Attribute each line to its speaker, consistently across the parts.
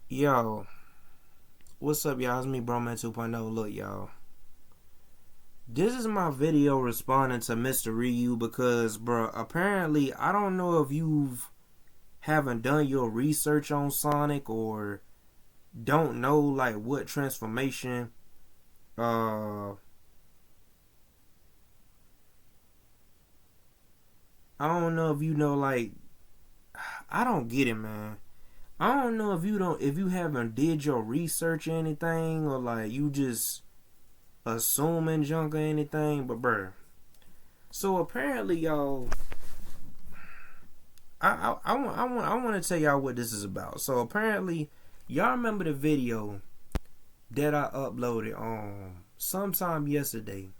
Speaker 1: Yo, what's up, y'all? It's me, Broman 2.0. Look, y'all. This is my video responding to Mr. Ryu because, bro, apparently, I don't know if you've haven't done your research on Sonic or don't know, like, what transformation, I don't know if you know, like, I don't get it, man. I don't know if you haven't did your research or anything, or, like, you just assuming junk or anything, but, bruh. So apparently, y'all, I want to tell y'all what this is about. So apparently, y'all remember the video that I uploaded sometime yesterday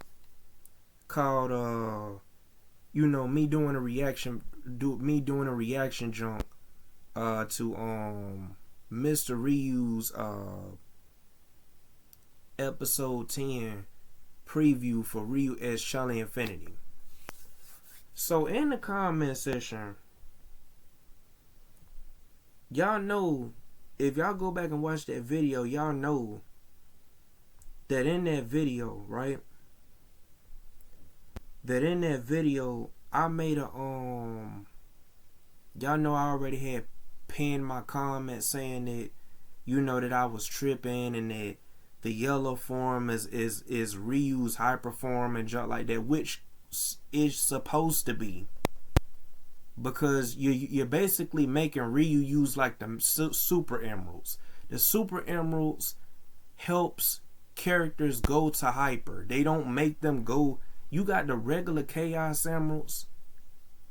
Speaker 1: called me doing a reaction junk to Mr. Ryu's episode 10 preview for Ryu S Charlie Infinity. So in the comment section, y'all know, if y'all go back and watch that video, y'all know that in that video, right? That in that video, I made a y'all know I already had pinned my comment saying that, that I was tripping and that the yellow form is Ryu's hyper form and junk like that, which is supposed to be, because you're basically making Ryu use like the super emeralds. The super emeralds helps characters go to hyper. They don't make them go. You got the regular chaos emeralds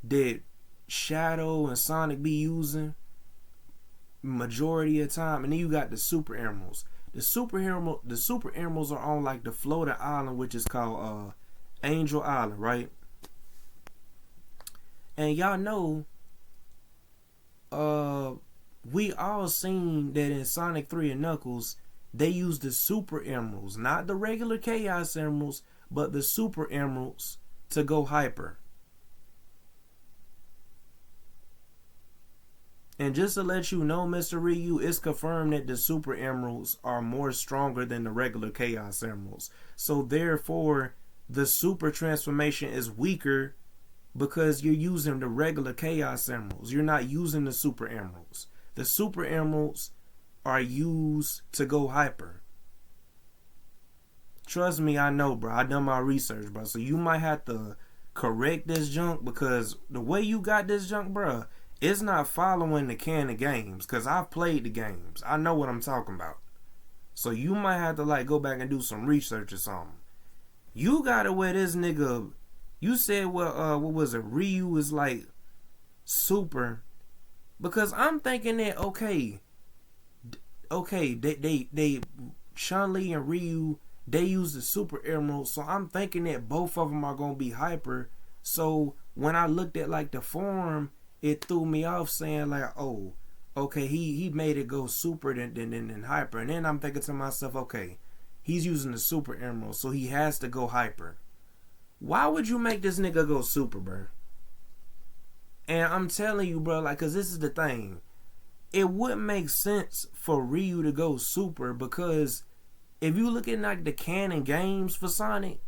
Speaker 1: that Shadow and Sonic be using majority of the time, and then you got the super emeralds. The super emeralds are on like the floating island, which is called Angel Island, right? And y'all know, we all seen that in Sonic 3 and Knuckles, they use the super emeralds, not the regular chaos emeralds, but the super emeralds to go hyper. And just to let you know, Mr. Ryu, it's confirmed that the super emeralds are more stronger than the regular chaos emeralds. So therefore, the super transformation is weaker because you're using the regular chaos emeralds. You're not using the super emeralds. The super emeralds are used to go hyper. Trust me, I know, bro. I done my research, bro. So you might have to correct this junk, because the way you got this junk, bro, it's not following the canon games, because I've played the games. I know what I'm talking about. So you might have to like go back and do some research or something. You gotta wear this nigga. You said, well, what was it? Ryu is like super, because I'm thinking that okay, they Chun-Li and Ryu, they use the super emerald, so I'm thinking that both of them are gonna be hyper. So when I looked at like the form, it threw me off, saying like, oh, okay, he made it go super than hyper, and then I'm thinking to myself, okay, he's using the super emerald, so he has to go hyper. Why would you make this nigga go super, bro? And I'm telling you, bro, like, cause this is the thing. It wouldn't make sense for Ryu to go super, because if you look at like the canon games for Sonic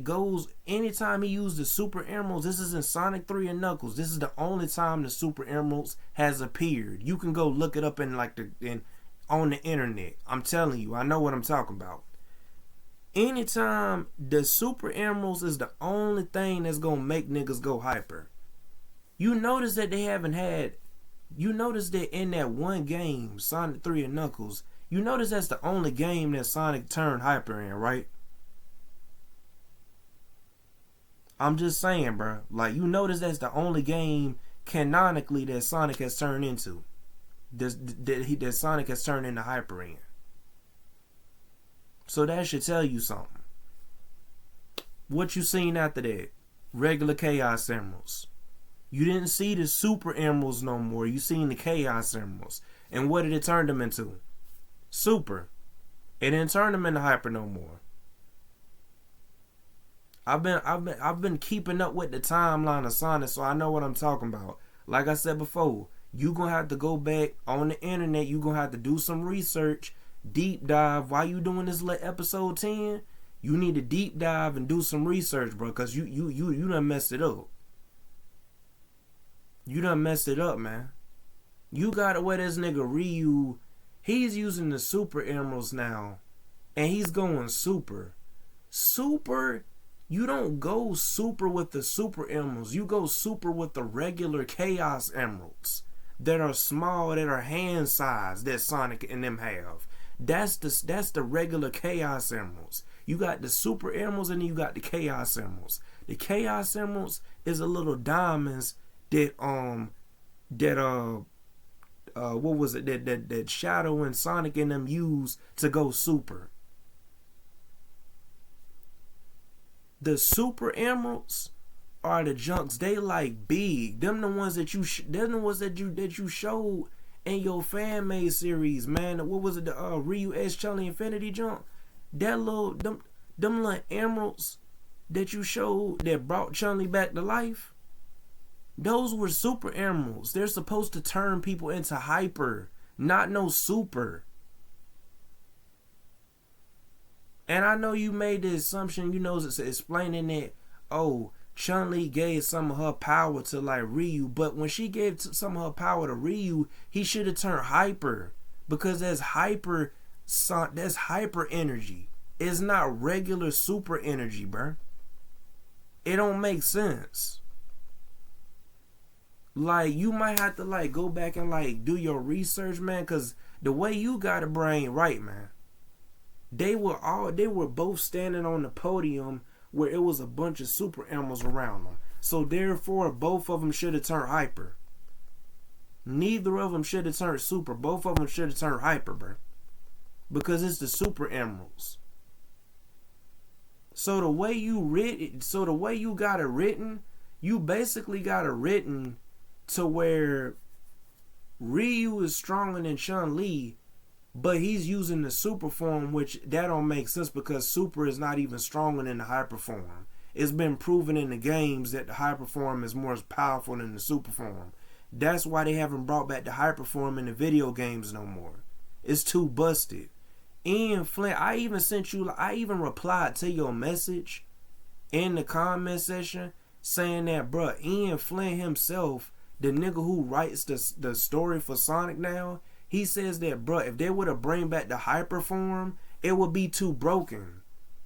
Speaker 1: goes, anytime he used the super emeralds, this is in Sonic 3 and Knuckles, this is the only time the super emeralds has appeared. You can go look it up in like on the internet. I'm telling you, I know what I'm talking about. Anytime the super emeralds is the only thing that's gonna make niggas go hyper. You notice that they haven't had, you notice that in that one game, Sonic 3 and Knuckles, you notice that's the only game that Sonic turned hyper in, right? I'm just saying, bro. Like, you notice that's the only game canonically that Sonic has turned into. That Sonic has turned into hyper in. So that should tell you something. What you seen after that? Regular Chaos Emeralds. You didn't see the Super Emeralds no more. You seen the Chaos Emeralds. And what did it turn them into? Super. It didn't turn them into hyper no more. I've been keeping up with the timeline of Sonic, so I know what I'm talking about. Like I said before, You gonna have to go back on the internet. You gonna have to do some research, deep dive. While you doing this episode 10, you need to deep dive and do some research, bro, cause you done messed it up. You done messed it up, man. You gotta wear this nigga Ryu. He's using the super emeralds now, and he's going super. Super. You don't go super with the super emeralds. You go super with the regular chaos emeralds that are small, that are hand sized, that Sonic and them have. That's the regular chaos emeralds. You got the super emeralds and then you got the chaos emeralds. The chaos emeralds is a little diamonds that what was it that Shadow and Sonic and them use to go super. The super emeralds are the junks. They like big. Them the ones that you showed in your fan made series, man. What was it? The Ryu S Chun-Li Infinity junk. That little them little emeralds that you showed that brought Chun-Li back to life. Those were super emeralds. They're supposed to turn people into hyper, not no super. And I know you made the assumption, it's explaining that, oh, Chun-Li gave some of her power to like Ryu, but when she gave some of her power to Ryu, he should have turned hyper, because that's hyper energy. It's not regular super energy, bruh. It don't make sense. Like, you might have to like go back and like do your research, man, because the way you got a brain right, man. They were both standing on the podium where it was a bunch of super emeralds around them. So therefore, both of them should have turned hyper. Neither of them should have turned super. Both of them should have turned hyper, bro. Because it's the super emeralds. So the way you got it written, you basically got it written to where Ryu is stronger than Chun-Li, but he's using the super form, which that don't make sense because super is not even stronger than the hyper form. It's been proven in the games that the hyper form is more powerful than the super form. That's why they haven't brought back the hyper form in the video games no more. It's too busted. Ian Flint, I even replied to your message in the comment section saying that, bruh, Ian Flint himself, the nigga who writes the story for Sonic now, he says that, bruh, if they were to bring back the hyper form, it would be too broken.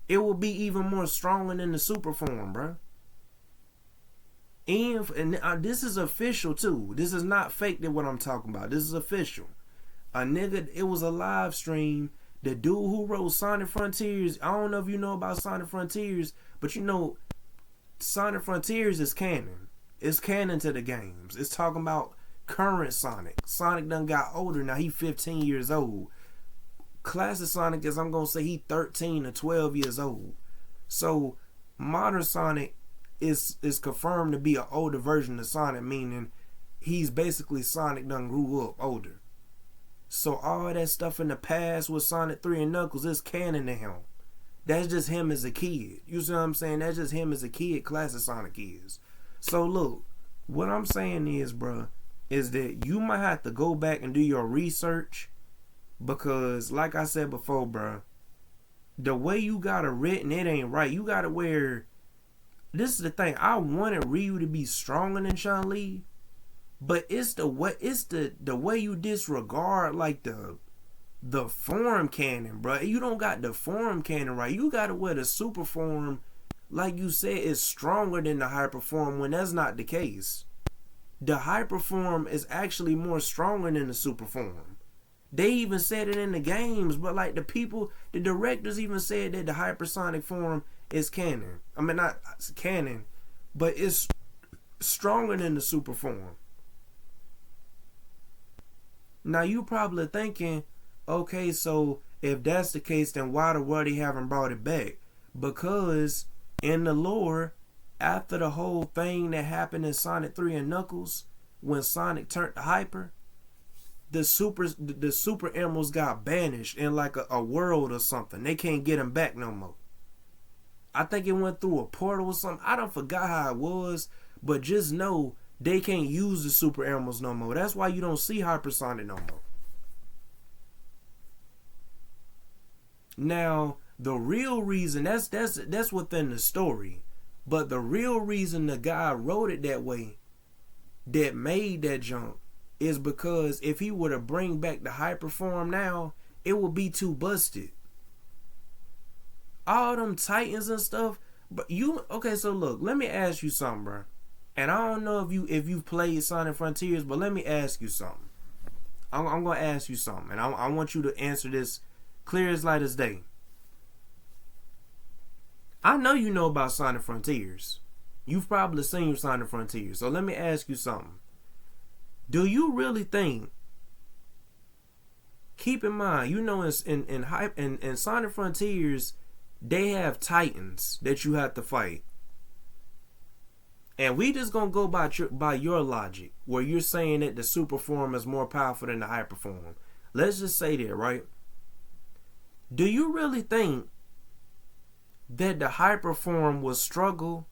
Speaker 1: It would be even more stronger than the super form, bruh. And this is official too. This is not fake that what I'm talking about. This is official. It was a live stream. The dude who wrote Sonic Frontiers, I don't know if you know about Sonic Frontiers, but Sonic Frontiers is canon. It's canon to the games. It's talking about current Sonic. Sonic done got older now. He 15 years old. Classic Sonic is, I'm going to say he 13 or 12 years old. So modern Sonic is confirmed to be an older version of Sonic, meaning he's basically Sonic done grew up older. So all that stuff in the past with Sonic 3 and Knuckles is canon to him. That's just him as a kid. You see what I'm saying? That's just him as a kid. Classic Sonic is. So look, what I'm saying is, bruh, is that you might have to go back and do your research, because like I said before, bruh, the way you got it written, it ain't right. You gotta wear, this is the thing, I wanted Ryu to be stronger than Chun-Li, but it's the way you disregard like the form cannon, bruh. You don't got the form cannon right. You gotta wear the super form, like you said, is stronger than the hyper form, when that's not the case. The hyper form is actually more stronger than the super form. They even said it in the games, but like the directors even said that the hypersonic form is canon. I mean, not canon, but it's stronger than the super form. Now you probably thinking, okay, so if that's the case, then why the world they haven't brought it back? Because in the lore, after the whole thing that happened in Sonic 3 and Knuckles, when Sonic turned to hyper, the super emeralds got banished in like a world or something. They can't get them back no more. I think it went through a portal or something. I don't forgot how it was, but just know they can't use the super animals no more. That's why you don't see hypersonic no more. Now, the real reason, that's within the story. But the real reason the guy wrote it that way, that made that jump, is because if he were to bring back the hyper form now, it would be too busted. All them Titans and stuff. But okay, so look, let me ask you something, bro. And I don't know if you've played Sonic Frontiers, but let me ask you something. I'm gonna ask you something, and I want you to answer this clear as light as day. I know you know about Sonic Frontiers. You've probably seen Sonic Frontiers. So let me ask you something. Do you really think? Keep in mind, you know, in Sonic Frontiers, they have Titans that you have to fight. And we just gonna go by your logic, where you're saying that the super form is more powerful than the hyper form. Let's just say that, right? Do you really think that the hyper form will struggle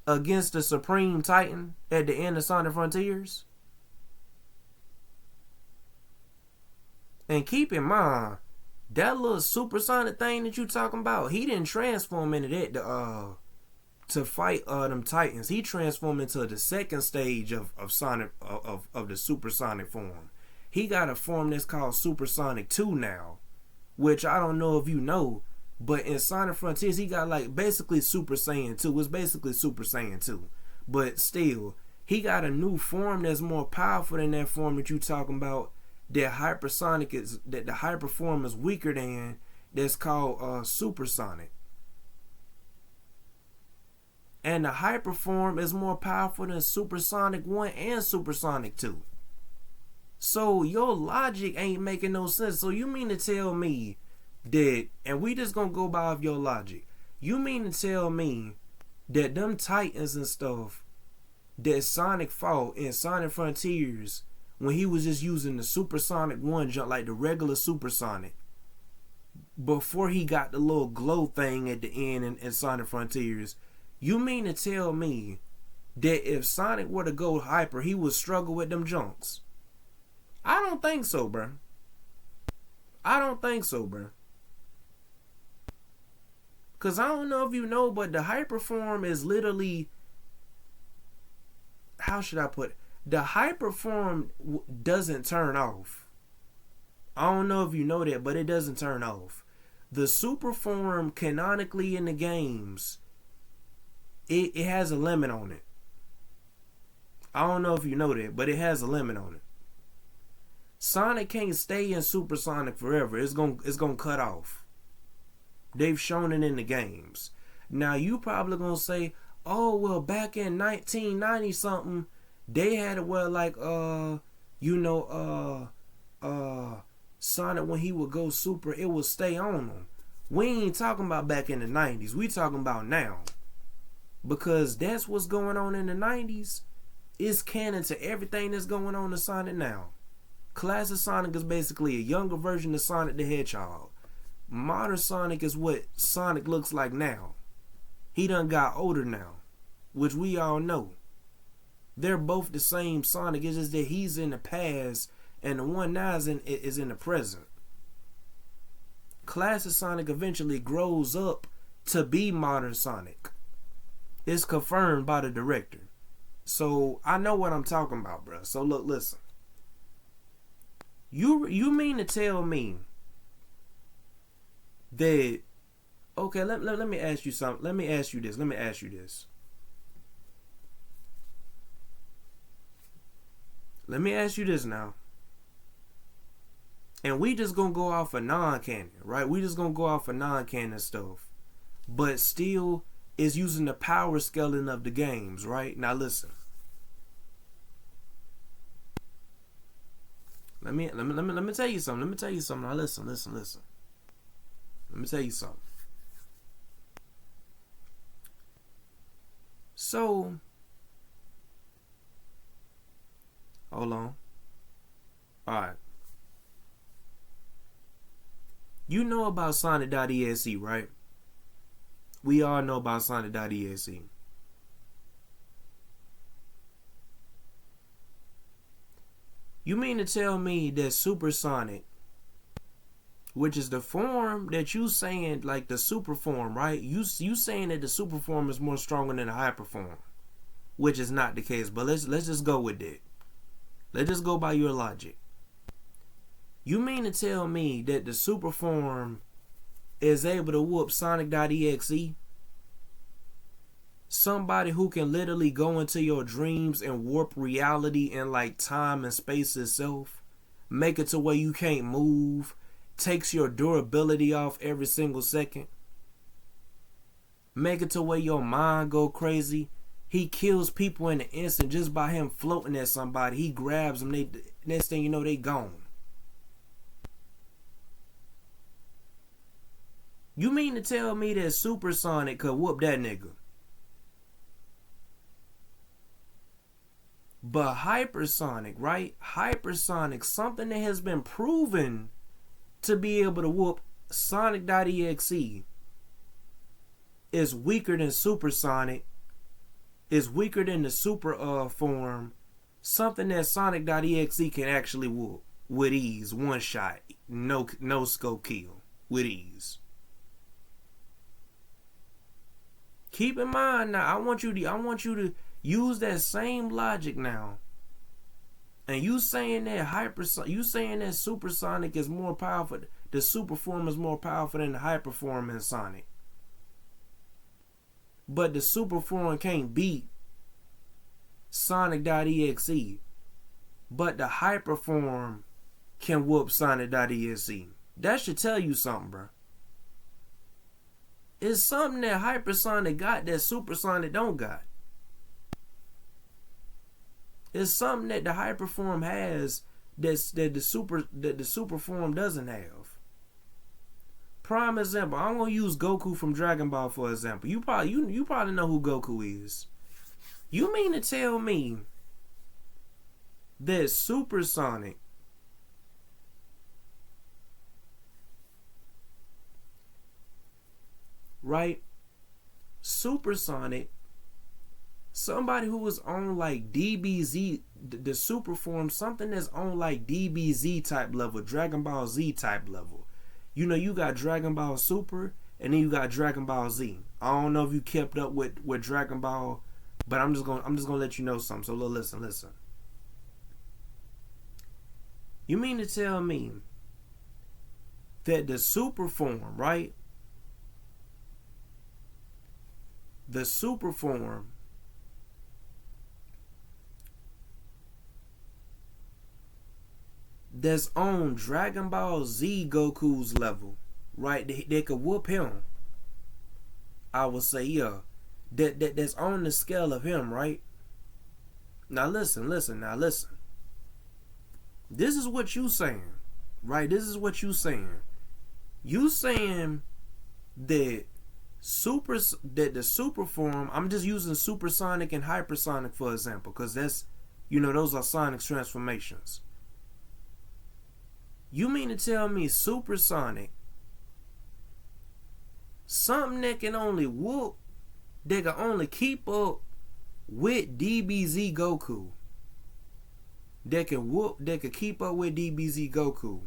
Speaker 1: against the Supreme Titan at the end of Sonic Frontiers? And keep in mind, that little supersonic thing that you talking about, he didn't transform into that to fight them Titans. He transformed into the second stage of Sonic of the supersonic form. He got a form that's called Supersonic 2 now, which I don't know if you know, but in Sonic Frontiers he got like basically Super Saiyan 2. It's basically Super Saiyan 2. But still, he got a new form that's more powerful than that form that you talking about. That the hyper form is weaker than, that's called Supersonic. And the hyper form is more powerful than Supersonic 1 and Supersonic 2. So your logic ain't making no sense. So you mean to tell me that, and we just gonna go by your logic, you mean to tell me that them Titans and stuff that Sonic fought in Sonic Frontiers, when he was just using the Supersonic 1 jump, like the regular Supersonic, before he got the little glow thing at the end in Sonic Frontiers, you mean to tell me that if Sonic were to go hyper, he would struggle with them jumps? I don't think so, bro. I don't think so, bro. Because I don't know if you know, but the hyper form is literally, how should I put it? The hyper form doesn't turn off. I don't know if you know that, but it doesn't turn off. The super form, canonically in the games, it has a limit on it. I don't know if you know that, but it has a limit on it. Sonic can't stay in Supersonic forever. It's gonna cut off. They've shown it in the games. Now you probably gonna say, oh well, back in 1990 something, they had it where like Sonic, when he would go super, it would stay on him. We ain't talking about back in the 90s. We talking about now. Because that's what's going on in the 90s. It's canon to everything that's going on in Sonic now. Classic Sonic is basically a younger version of Sonic the Hedgehog. Modern Sonic is what Sonic looks like now. He done got older now, which we all know. They're both the same Sonic. It's just that he's in the past and the one now is in the present. Classic Sonic eventually grows up to be modern Sonic. It's confirmed by the director. So I know what I'm talking about, bro. So look, listen. You mean to tell me that, okay, let me ask you something. Let me ask you this. Let me ask you this now. And we just gonna go off of non-canon, right? We just gonna go off of non-canon stuff. But still is using the power scaling of the games, right? Now listen. Let me tell you something. Now listen. Let me tell you something. So, hold on. Alright. You know about Sonic.exe, right? We all know about Sonic.exe. You mean to tell me that supersonic, which is the form that you saying, like the super form, right? You saying that the super form is more stronger than the hyper form, which is not the case. But let's just go with it. Let's just go by your logic. You mean to tell me that the super form is able to whoop Sonic.exe? Somebody who can literally go into your dreams and warp reality in like time and space itself, make it to where you can't move, takes your durability off every single second, make it to where your mind go crazy. He kills people in an instant just by him floating at somebody. He grabs them, they next thing you know, they gone. You mean to tell me that Supersonic could whoop that nigga? But hypersonic, right? Hypersonic, something that has been proven to be able to whoop Sonic.exe, is weaker than supersonic, is weaker than the super form, something that Sonic.exe can actually whoop with ease, one shot, no scope kill, with ease. Keep in mind now, I want you to use that same logic now. And you saying that supersonic is more powerful, the super form is more powerful than the hyper form in Sonic. But the super form can't beat Sonic.exe. But the hyper form can whoop Sonic.exe. That should tell you something, bro. It's something that hypersonic got that supersonic don't got. It's something that the hyperform has that the super form doesn't have. Prime example, I'm gonna use Goku from Dragon Ball for example. You probably know who Goku is. You mean to tell me that supersonic right? Supersonic, somebody who was on like DBZ, the super form, something that's on like DBZ type level, Dragon Ball Z type level. You know, you got Dragon Ball Super and then you got Dragon Ball Z. I don't know if you kept up with Dragon Ball, but I'm just gonna let you know something. So listen. You mean to tell me that the super form, right? The super form that's on Dragon Ball Z Goku's level, right? They could whoop him. I would say, yeah. That's on the scale of him, right? Now listen. This is what you saying, right? This is what you saying. You saying that the super form, I'm just using supersonic and hypersonic for example, because that's, you know, those are sonic transformations. You mean to tell me supersonic, something that can only whoop, that can only keep up with DBZ Goku, that can keep up with DBZ Goku?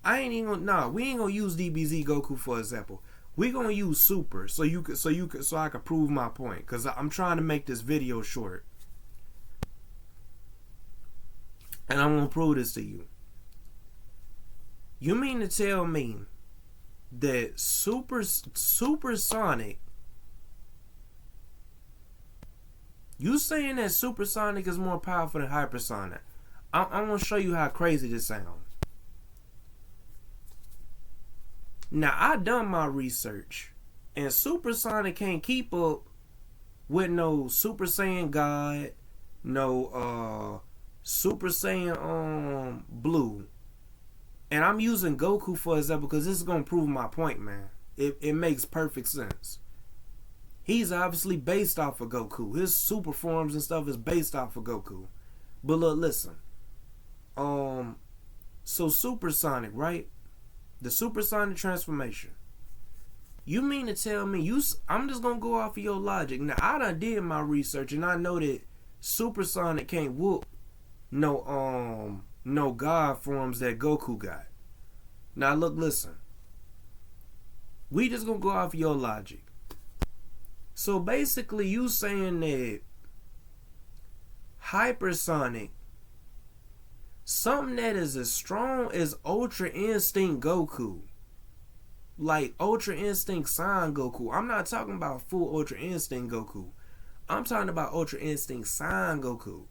Speaker 1: We ain't gonna use DBZ Goku for example. We gonna use Super so I can prove my point, because I'm trying to make this video short. And I'm gonna prove this to you. You mean to tell me that supersonic, you saying that supersonic is more powerful than hypersonic? I'm gonna show you how crazy this sounds. Now, I done my research, and supersonic can't keep up with no Super Saiyan God, no Super Saiyan Blue. And I'm using Goku for example because this is gonna prove my point, man. It makes perfect sense. He's obviously based off of Goku. His super forms and stuff is based off of Goku. But look, listen. So supersonic, right? The supersonic transformation. You mean to tell me I'm just gonna go off of your logic. Now I done did my research and I know that supersonic can't whoop no God forms that Goku got. Now look, listen. We just gonna go off your logic. So basically you saying that hypersonic, something that is as strong as Ultra Instinct Goku, like Ultra Instinct Son Goku. I'm not talking about full Ultra Instinct Goku. I'm talking about Ultra Instinct Son Goku.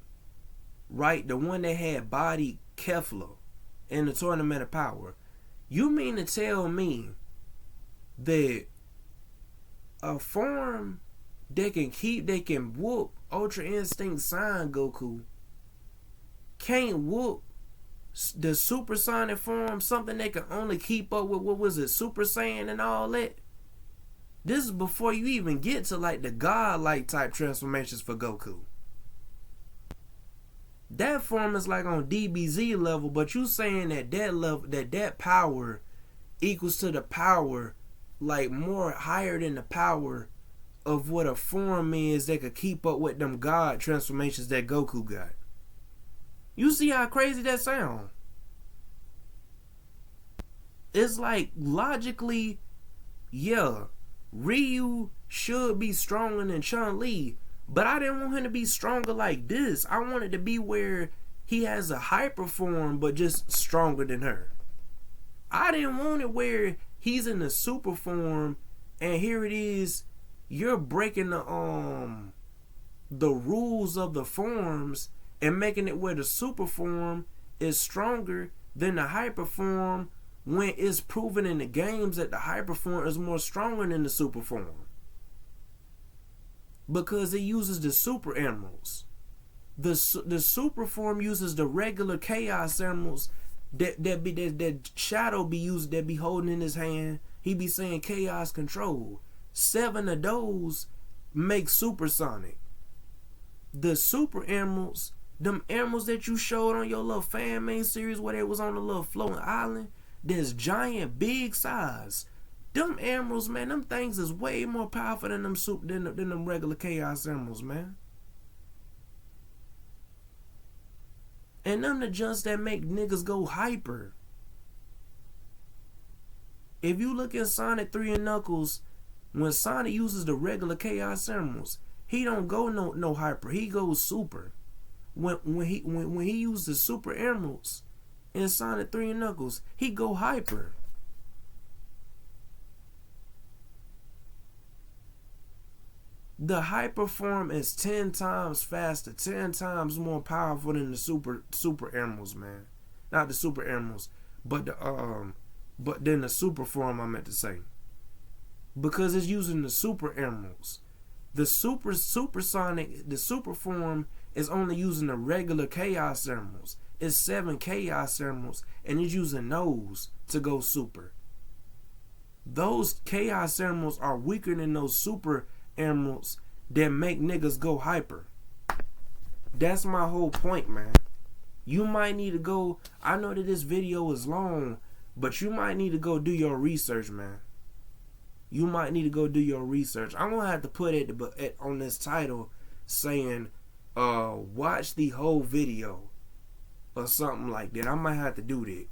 Speaker 1: Right? The one that had body Kefla in the Tournament of Power. You mean to tell me that a form that can whoop Ultra Instinct Son Goku can't whoop the supersonic form, something that can only keep up with, what was it, Super Saiyan and all that? This is before you even get to like the godlike type transformations for Goku. That form is like on DBZ level, but you saying that level, that power equals to the power, like more higher than the power of what a form is that could keep up with them god transformations that Goku got. You see how crazy that sound? It's like logically, yeah, Ryu should be stronger than Chun-Li, but I didn't want him to be stronger like this. I wanted to be where he has a hyper form, but just stronger than her. I didn't want it where he's in the super form, and here it is, you're breaking the rules of the forms and making it where the super form is stronger than the hyper form, when it's proven in the games that the hyper form is more stronger than the super form. Because it uses the super emeralds. The super form uses the regular chaos emeralds that Shadow be using, that be holding in his hand. He be saying chaos control. 7 of those make supersonic. The super emeralds, them emeralds that you showed on your little fan main series where they was on the little floating island, that's giant, big size. Them emeralds, man, them things is way more powerful than them regular chaos emeralds, man. And them the jumps that make niggas go hyper. If you look at Sonic 3 and Knuckles, when Sonic uses the regular chaos emeralds, he don't go no hyper. He goes super. When he uses the super emeralds in Sonic 3 and Knuckles, he go hyper. The hyper form is 10 times faster, 10 times more powerful than the super emeralds, man. Not the super emeralds, but then the super form, I meant to say. Because it's using the super emeralds. The supersonic, the super form is only using the regular chaos emeralds. It's 7 chaos emeralds, and it's using those to go super. Those chaos emeralds are weaker than those super emeralds that make niggas go hyper. That's my whole point, man. You might need to go, I know that this video is long, but you might need to go do your research, man. You might need to go do your research. I'm gonna have to put it on this title saying watch the whole video or something like that. I might have to do that.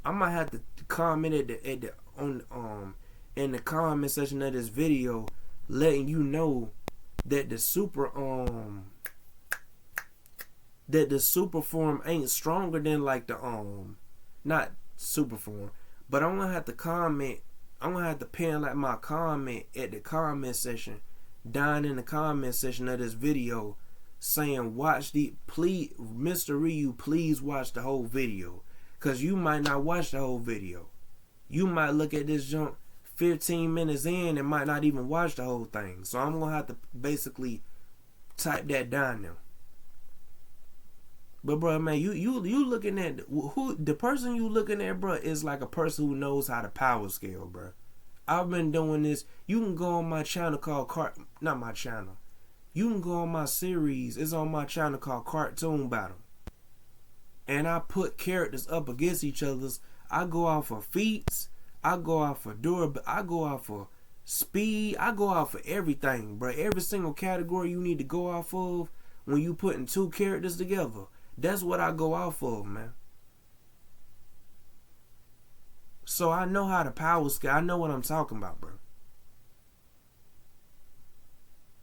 Speaker 1: I might have to comment in the comment section of this video, letting you know that the super form ain't stronger than like the not super form, but I'm gonna have to comment. I'm gonna have to pin like my comment at the comment section, down in the comment section of this video, saying please, Mr. Ryu, please watch the whole video, cause you might not watch the whole video. You might look at this junk 15 minutes in and might not even watch the whole thing. So I'm gonna have to basically type that down now. But bro, man, you looking at who the person you looking at, bro, is like a person who knows how to power scale, bro. I've been doing this. You can go on my channel called not my channel. You can go on my series. It's on my channel called Cartoon Battle. And I put characters up against each other's. I go off of feats. I go off of durability. I go off of speed. I go off of everything, bro. Every single category you need to go off of when you putting two characters together. That's what I go off of, man. So I know how the power scale. I know what I'm talking about, bro.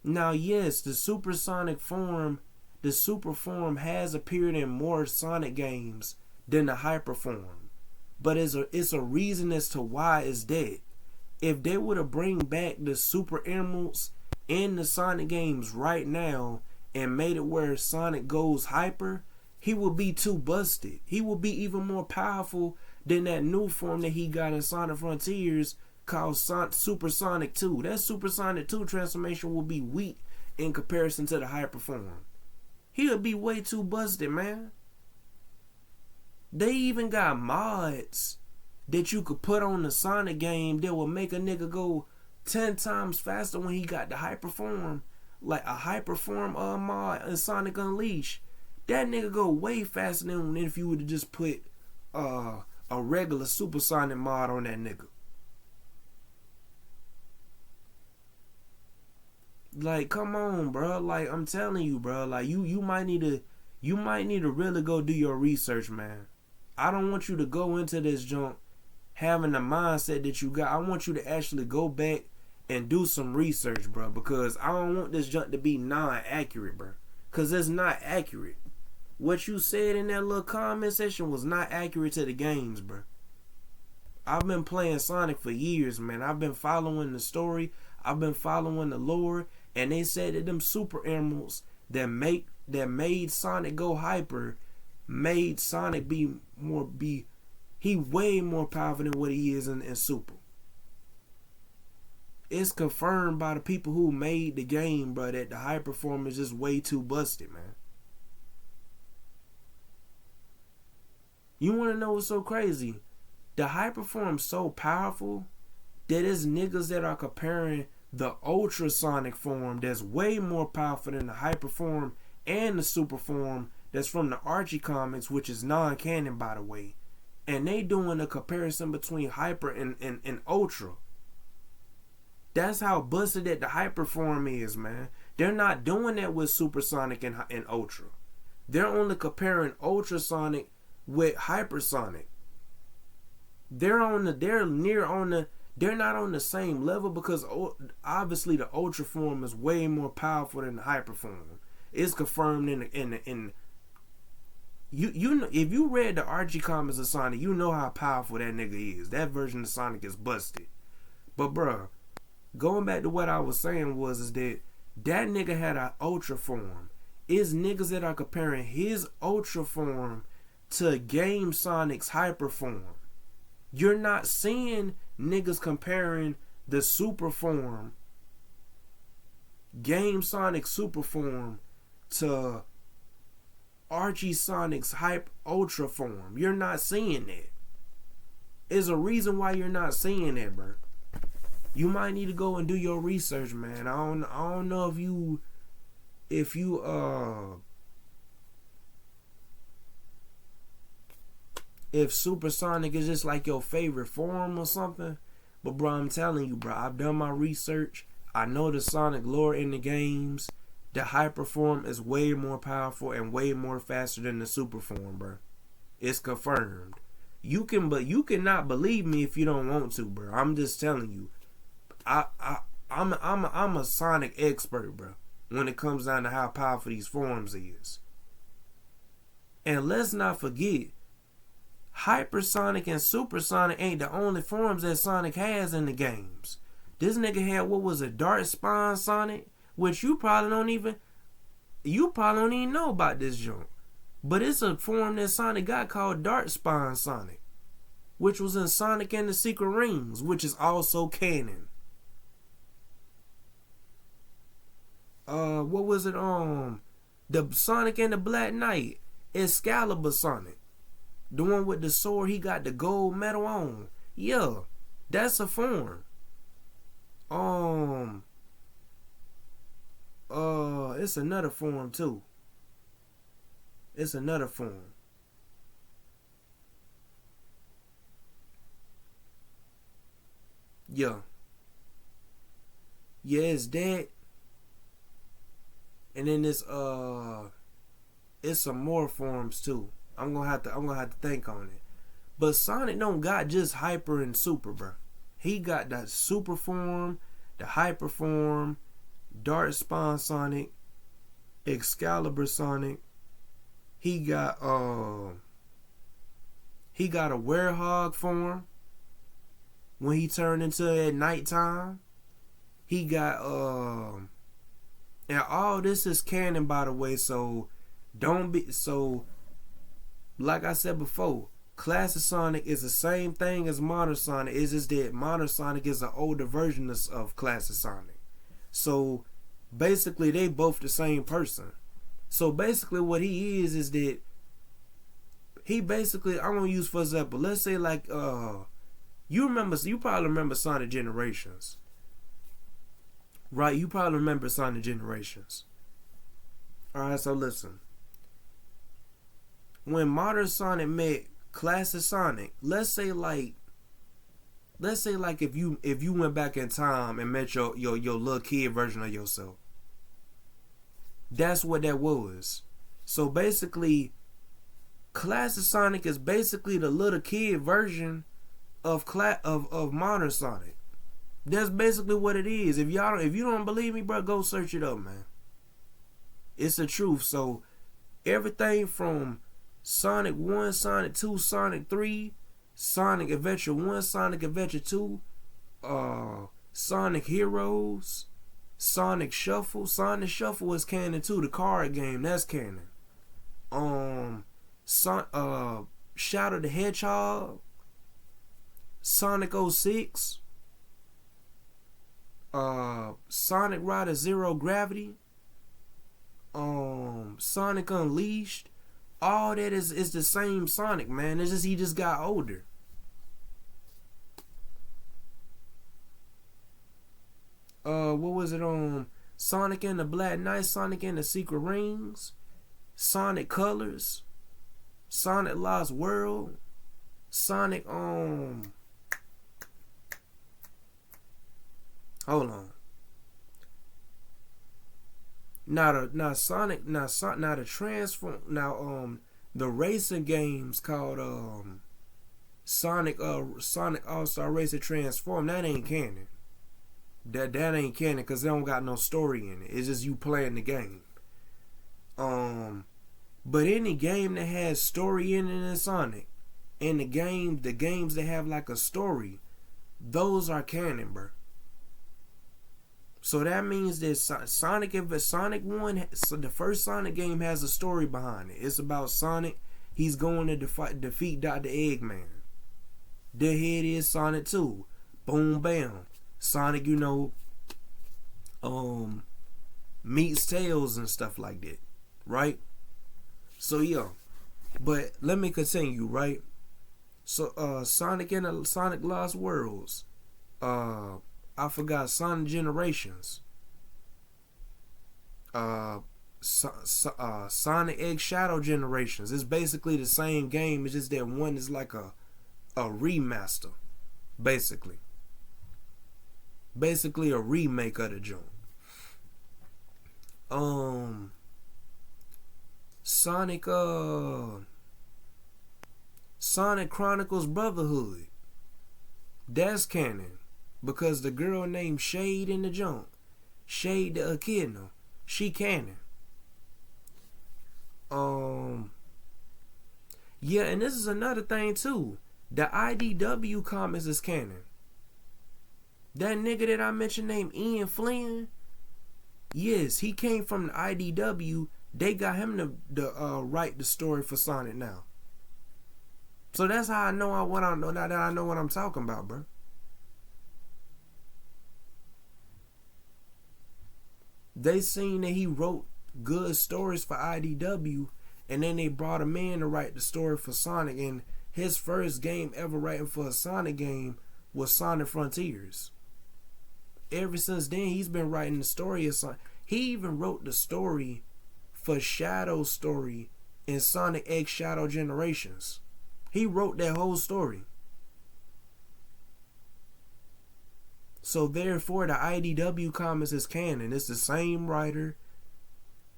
Speaker 1: Now, yes, the supersonic form, the super form has appeared in more Sonic games than the hyper form. But it's a reason as to why it's that. If they were to bring back the super emeralds in the Sonic games right now and made it where Sonic goes hyper, he would be too busted. He would be even more powerful than that new form that he got in Sonic Frontiers called Super Sonic 2. That Super Sonic 2 transformation will be weak in comparison to the hyper form. He'll be way too busted, man. They even got mods that you could put on the Sonic game that will make a nigga go 10 times faster when he got the hyper form. Like a hyper form mod in Sonic Unleashed. That nigga go way faster than if you would have just put a regular supersonic mod on that nigga. Like, come on, bro. Like, I'm telling you, bro. Like, you might need to really go do your research, man. I don't want you to go into this junk having the mindset that you got. I want you to actually go back and do some research, bro. Because I don't want this junk to be non-accurate, bro. Because it's not accurate. What you said in that little comment section was not accurate to the games, bro. I've been playing Sonic for years, man. I've been following the story. I've been following the lore. And they said that them super emeralds that made Sonic go hyper made Sonic he way more powerful than what he is in Super. It's confirmed by the people who made the game, bro, that the hyper form is just way too busted, man. You want to know what's so crazy? The hyper form's so powerful that it's niggas that are comparing the ultrasonic form that's way more powerful than the hyper form and the super form that's from the Archie comics, which is non-canon, by the way. And they doing a comparison between hyper and ultra. That's how busted that the hyper form is, man. They're not doing that with supersonic and ultra. They're only comparing ultrasonic with hypersonic. They're not on the same level because obviously the ultra form is way more powerful than the hyper form. It's confirmed in you know, if you read the Archie comics of Sonic, you know how powerful that nigga is. That version of Sonic is busted. But bruh, going back to what I was saying is that nigga had an ultra form. It's niggas that are comparing his ultra form to Game Sonic's hyper form. You're not seeing niggas comparing the super form, Game Sonic super form, to Archie Sonic's hype ultra form. You're not seeing that. There's a reason why you're not seeing that, bro. You might need to go and do your research, man. I don't know if supersonic is just like your favorite form or something. But bro, I'm telling you, bro, I've done my research. I know the Sonic lore in the games. The hyper form is way more powerful and way more faster than the super form, bro. It's confirmed. You cannot believe me if you don't want to, bro. I'm just telling you. I'm a Sonic expert, bro, when it comes down to how powerful these forms is. And let's not forget, hypersonic and supersonic ain't the only forms that Sonic has in the games. This nigga had what was a Dark Spawn Sonic, which you probably don't even know about this junk. But it's a form that Sonic got called Dark Spawn Sonic, which was in Sonic and the Secret Rings, which is also canon. What was it? The Sonic and the Black Knight, Excalibur Sonic, the one with the sword, he got the gold medal on. Yeah, that's a form. It's another form too. It's another form. Yeah. Yeah, it's that. And then this it's some more forms too. I'm gonna have to think on it. But Sonic don't got just hyper and super, bro. He got that super form, the hyper form, Dark Spawn Sonic, Excalibur Sonic. He got a werehog form when he turned into at nighttime. He got and all this is canon, by the way, so don't be so like I said before, Classic Sonic is the same thing as Modern Sonic. It's just that Modern Sonic is an older version of Classic Sonic. So basically they both the same person. So basically what he is that he basically, I'm gonna use for example, let's say like you probably remember Sonic Generations. Right, you probably remember Sonic Generations. Alright, so listen. When Modern Sonic met Classic Sonic, let's say like if you went back in time and met your little kid version of yourself. That's what that was. So basically, Classic Sonic is basically the little kid version of Modern Sonic. That's basically what it is. If you don't believe me, bro, go search it up, man. It's the truth. So everything from Sonic 1, Sonic 2, Sonic 3, Sonic Adventure 1, Sonic Adventure 2, Sonic Heroes, Sonic Shuffle. Sonic Shuffle is canon too. The card game, that's canon. Shadow the Hedgehog, Sonic 06, Sonic Rider Zero Gravity, Sonic Unleashed. All that is the same Sonic, man. It's just he just got older. What was it on? Sonic and the Black Knight, Sonic and the Secret Rings, Sonic Colors, Sonic Lost World, Sonic hold on. The racing games called Sonic All-Star Racer Transform, that ain't canon. That ain't canon because they don't got no story in it. It's just you playing the game. But any game that has story in it in Sonic, and the games that have like a story, those are canon, bro. So that means that Sonic 1, so the first Sonic game has a story behind it. It's about Sonic. He's going to defeat Dr. Eggman. Then here it is, Sonic 2. Boom, bam. Sonic, meets Tails and stuff like that. Right? So, yeah. But let me continue, right? So, Sonic and the Sonic Lost Worlds. I forgot Sonic Generations. Sonic X Shadow Generations. It's basically the same game. It's just that one is like a remaster. Basically a remake of the joint. Sonic Chronicles Brotherhood. That's canon. Because the girl named Shade in the joint, Shade the Echidna, she canon. Yeah, and this is another thing too. The IDW comics is canon. That nigga that I mentioned named Ian Flynn, yes, he came from the IDW. They got him to write the story for Sonic now. So that's how I know what I'm talking about, bro. They seen that he wrote good stories for IDW, and then they brought him in to write the story for Sonic, and his first game ever writing for a Sonic game was Sonic Frontiers. Ever since then, he's been writing the story of Sonic. He even wrote the story for Shadow's story in Sonic X Shadow Generations. He wrote that whole story. So therefore, the IDW comics is canon. It's the same writer.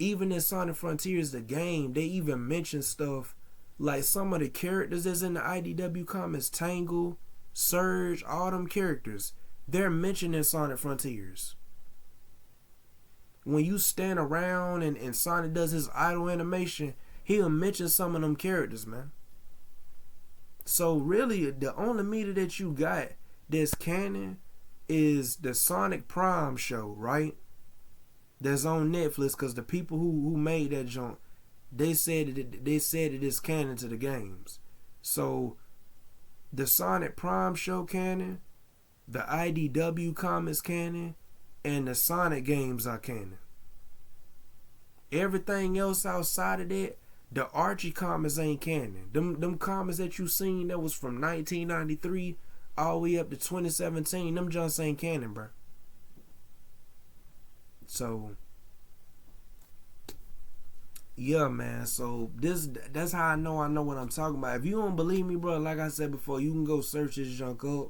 Speaker 1: even in Sonic Frontiers, the game, they even mention stuff like some of the characters that's in the IDW comics, Tangle, Surge, all them characters, they're mentioned in Sonic Frontiers. When you stand around and Sonic does his idle animation, he'll mention some of them characters, man. So really, the only media that you got that's canon is the Sonic Prime show, right? That's on Netflix, because the people who made that junk, they said it is canon to the games. So the Sonic Prime show canon, the IDW comics canon, and the Sonic games are canon. Everything else outside of that, the Archie comics ain't canon. Them comics that you seen that was from 1993 all the way up to 2017, them junks ain't canon, bro. So yeah, man. So that's how I know what I'm talking about. If you don't believe me, bro, like I said before, you can go search this junk up,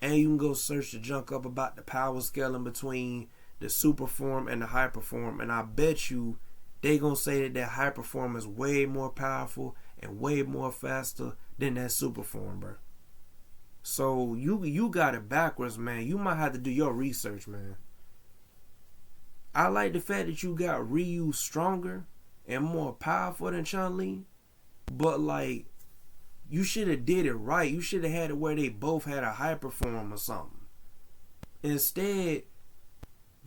Speaker 1: and you can go search the junk up about the power scaling between the super form and the hyper form, and I bet you they gonna say that hyper form is way more powerful and way more faster than that super form, bro. So you got it backwards, man. You might have to do your research, man. I like the fact that you got Ryu stronger and more powerful than Chun-Li, but like, you should have did it right. You should have had it where they both had a hyper form or something. Instead,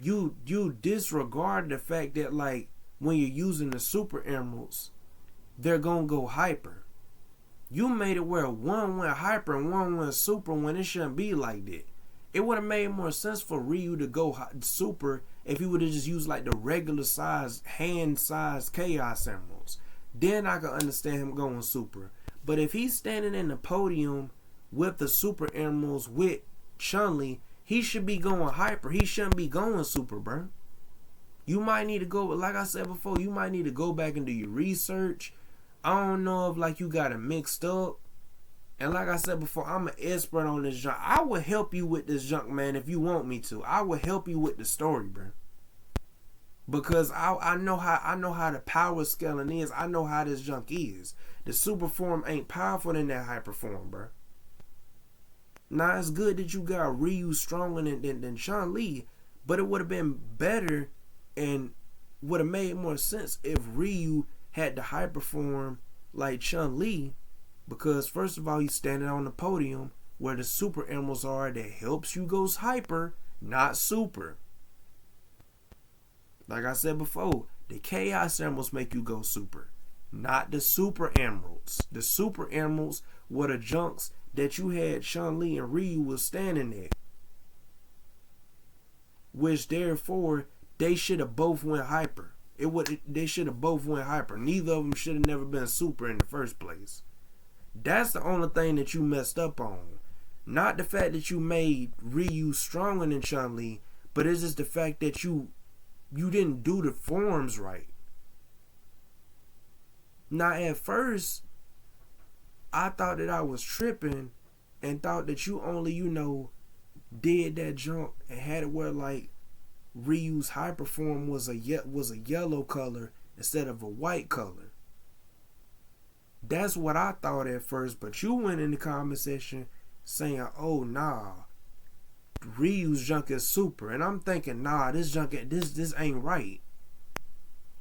Speaker 1: you disregard the fact that, like, when you're using the super emeralds, they're gonna go hyper. You made it where one went hyper and one went super when it shouldn't be like that. It would have made more sense for Ryu to go super if he would have just used like the regular size, hand size Chaos Emeralds. Then I could understand him going super. But if he's standing in the podium with the super emeralds with Chun-Li, he should be going hyper. He shouldn't be going super, bro. You might need to go, like I said before, you might need to go back and do your research. I don't know if like you got it mixed up. And like I said before, I'm an expert on this junk. I will help you with this junk, man, if you want me to. I will help you with the story, bro. Because I know how the power scaling is. I know how this junk is. The super form ain't powerful than that hyper form, bro. Now it's good that you got Ryu stronger than Chun-Li, but it would have been better and would have made more sense if Ryu had the hyper form like Chun-Li, because first of all, he's standing on the podium where the super emeralds are that helps you go hyper, not super. Like I said before, the Chaos Emeralds make you go super, not the Super Emeralds. The Super Emeralds were the junks that you had Chun-Li and Ryu was standing at, which therefore they should have both went hyper. They should have both went hyper. Neither of them should have never been super in the first place. That's the only thing that you messed up on. Not the fact that you made Ryu stronger than Chun-Li, but it's just the fact that you didn't do the forms right. Now at first, I thought that I was tripping and thought that you only, did that jump and had it where like Ryu's hyper form was a yellow color instead of a white color. That's what I thought at first, but you went in the comment section saying, oh nah, Ryu's junk is super, and I'm thinking, nah, this ain't right.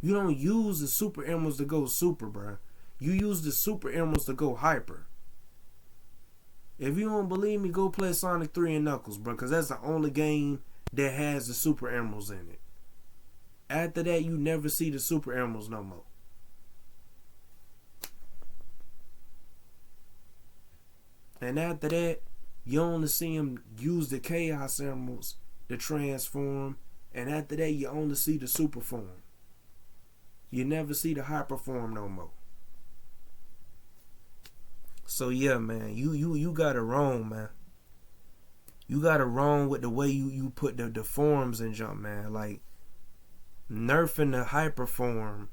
Speaker 1: You don't use the super emeralds to go super, bro. You use the super emeralds to go hyper. If you don't believe me, go play Sonic 3 and Knuckles, bro, because that's the only game that has the super emeralds in it. After that, you never see the super emeralds no more. And after that, you only see him use the Chaos Emeralds to transform. And after that, you only see the super form. You never see the hyper form no more. So yeah, man, you got it wrong, man. You got it wrong with the way you put the forms in jump, man. Like, nerfing the hyper form.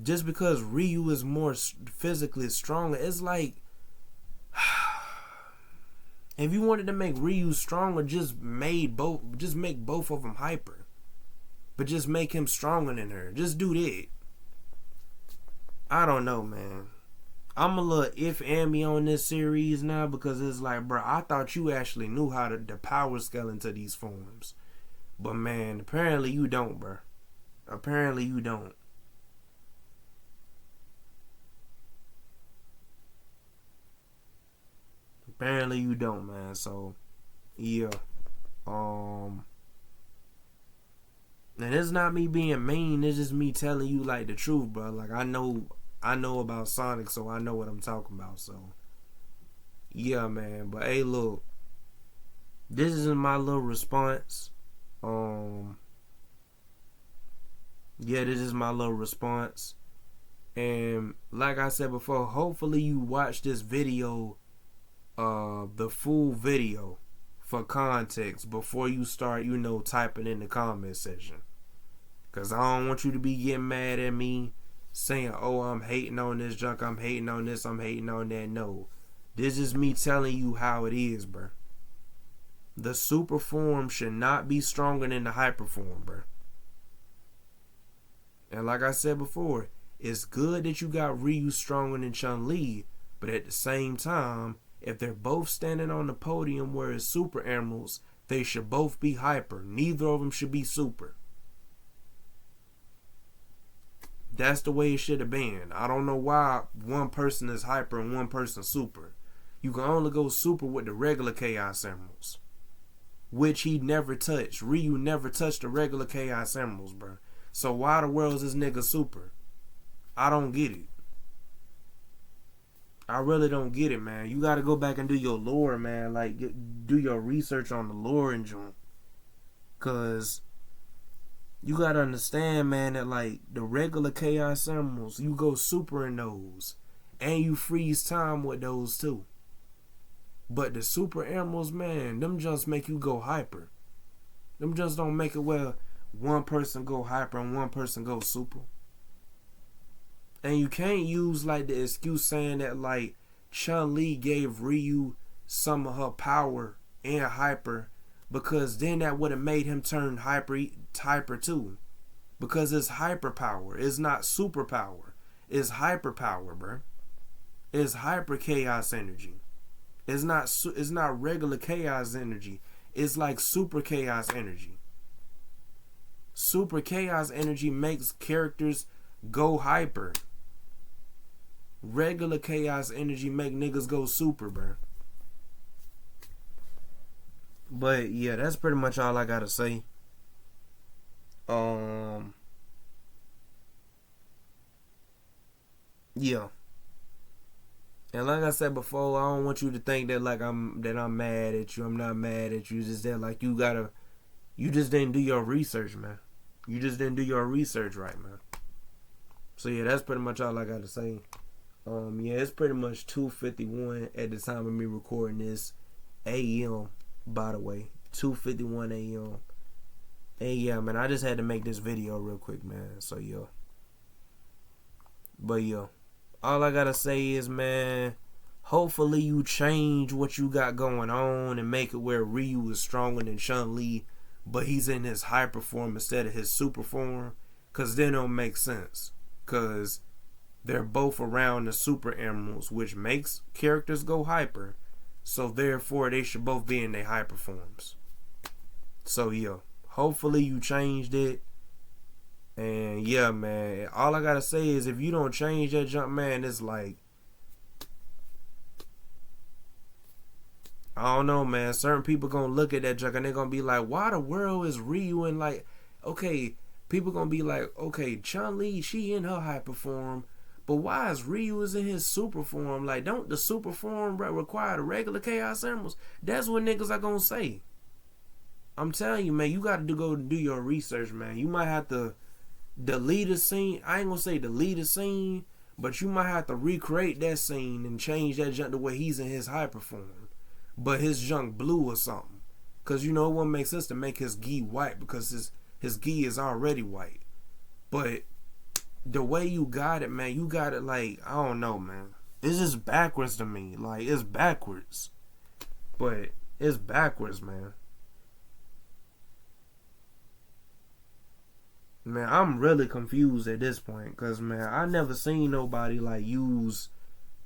Speaker 1: Just because Ryu is more physically stronger, it's like, if you wanted to make Ryu stronger, just make both of them hyper. but just make him stronger than her. Just do that. I don't know, man. I'm a little iffy on this series now because it's like, bro, I thought you actually knew how to the power scale into these forms. But man, apparently you don't, bro. Apparently you don't. Apparently you don't, man. So, yeah. And it's not me being mean. It's just me telling you like the truth, bro. Like I know about Sonic, so I know what I'm talking about. So, yeah, man. But hey, look, this is my little response. Yeah, this is my little response. And like I said before, hopefully you watch this video, the full video, for context before you start, typing in the comment section. Cause I don't want you to be getting mad at me saying, oh, I'm hating on this junk, I'm hating on this, I'm hating on that. No. This is me telling you how it is, bro. The super form should not be stronger than the hyper form, bro. And like I said before, it's good that you got Ryu stronger than Chun-Li, but at the same time, if they're both standing on the podium where it's super emeralds, they should both be hyper. Neither of them should be super. That's the way it should have been. I don't know why one person is hyper and one person super. You can only go super with the regular Chaos Emeralds, which he never touched. Ryu never touched the regular Chaos Emeralds, bro. So why the world is this nigga super? I don't get it. I really don't get it, man. You gotta go back and do your lore, man. Like, do your research on the lore and junk. Cause you gotta understand, man, that like the regular Chaos Emeralds, you go super in those. And you freeze time with those too. But the super emeralds, man, them just make you go hyper. Them just don't make it where one person go hyper and one person go super. And you can't use like the excuse saying that like Chun-Li gave Ryu some of her power and hyper, because then that would have made him turn hyper too. Because it's hyper power. It's not super power. It's hyper power, bro. It's hyper chaos energy. It's not regular chaos energy. It's like super chaos energy. Super chaos energy makes characters go hyper. Regular chaos energy make niggas go super, bro. But yeah, that's pretty much all I gotta say. Yeah. And like I said before, I don't want you to think that like I'm mad at you. I'm not mad at you. Just that like you just didn't do your research, man. You just didn't do your research right, man. So yeah, that's pretty much all I gotta say. Yeah, it's pretty much 2:51 at the time of me recording this AM, by the way. 2:51 AM. And yeah, man, I just had to make this video real quick, man. So yeah. But yeah, all I gotta say is, man, hopefully you change what you got going on and make it where Ryu is stronger than Chun-Li, but he's in his hyper form instead of his super form. Cause then it'll make sense. Cause they're both around the super emeralds, which makes characters go hyper. So therefore they should both be in their hyper forms. So yeah, hopefully you changed it. And yeah, man, all I gotta say is if you don't change that jump, man, it's like, I don't know, man. Certain people gonna look at that junk and they're gonna be like, why the world is Ryu in like, okay, people gonna be like, okay, Chun-Li, she in her hyper form, but why is Ryu is in his super form? Like, don't the super form require the regular Chaos Emeralds? That's what niggas are gonna say. I'm telling you, man, you gotta go do your research, man. You might have to delete a scene. I ain't gonna say delete a scene, but you might have to recreate that scene and change that junk the way he's in his hyper form, but his junk blue or something. Cause you know it wouldn't make sense to make his gi white because his gi is already white. But the way you got it, man, you got it like, I don't know, man. It's just backwards to me. Like, it's backwards. But it's backwards, man. Man, I'm really confused at this point, cause man, I never seen nobody like use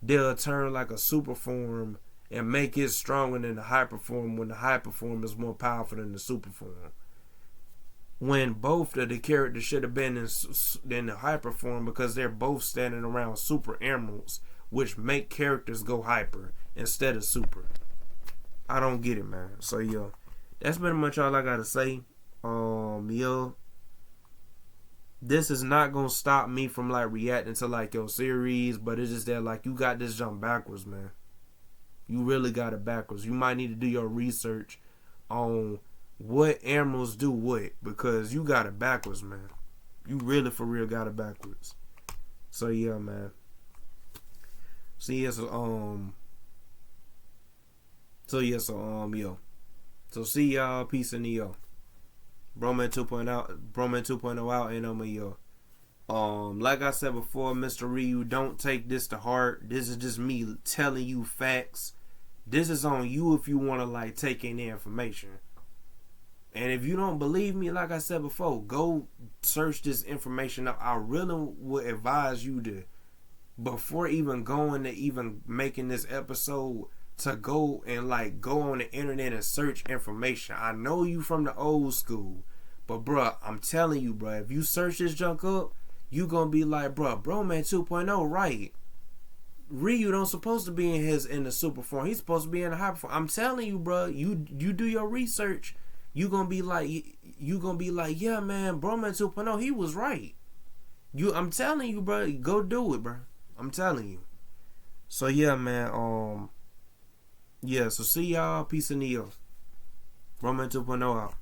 Speaker 1: their turn like a super form and make it stronger than the hyper form when the hyper form is more powerful than the super form. When both of the characters should have been in the hyper form, because they're both standing around super emeralds, which make characters go hyper instead of super. I don't get it, man. So yo, that's pretty much all I gotta say. Yo, this is not gonna stop me from like reacting to like your series, but it's just that like you got this jump backwards, man. You really got it backwards. You might need to do your research on what emeralds do what, because you got it backwards, man. You really for real got it backwards. So yeah, man. Yo. So see y'all. Peace and yo. Broman 2.0 out, and yo. Like I said before, Mr. Ryu, don't take this to heart. This is just me telling you facts. This is on you if you want to like take in the information. And if you don't believe me, like I said before, go search this information up. I really would advise you to, before even going to even making this episode, to go and like go on the internet and search information. I know you from the old school, but bruh, I'm telling you, bruh, if you search this junk up, you gonna be like, bro, man, 2.0, right? Ryu don't supposed to be in the super form. He's supposed to be in the hyper form. I'm telling you, bruh, you do your research. You gonna be like, yeah, man, bro, man, 2.0, he was right. I'm telling you, bruh, go do it, bruh. I'm telling you. So yeah, man, yeah, so see y'all. Peace and Neo. Roman 2.0 out.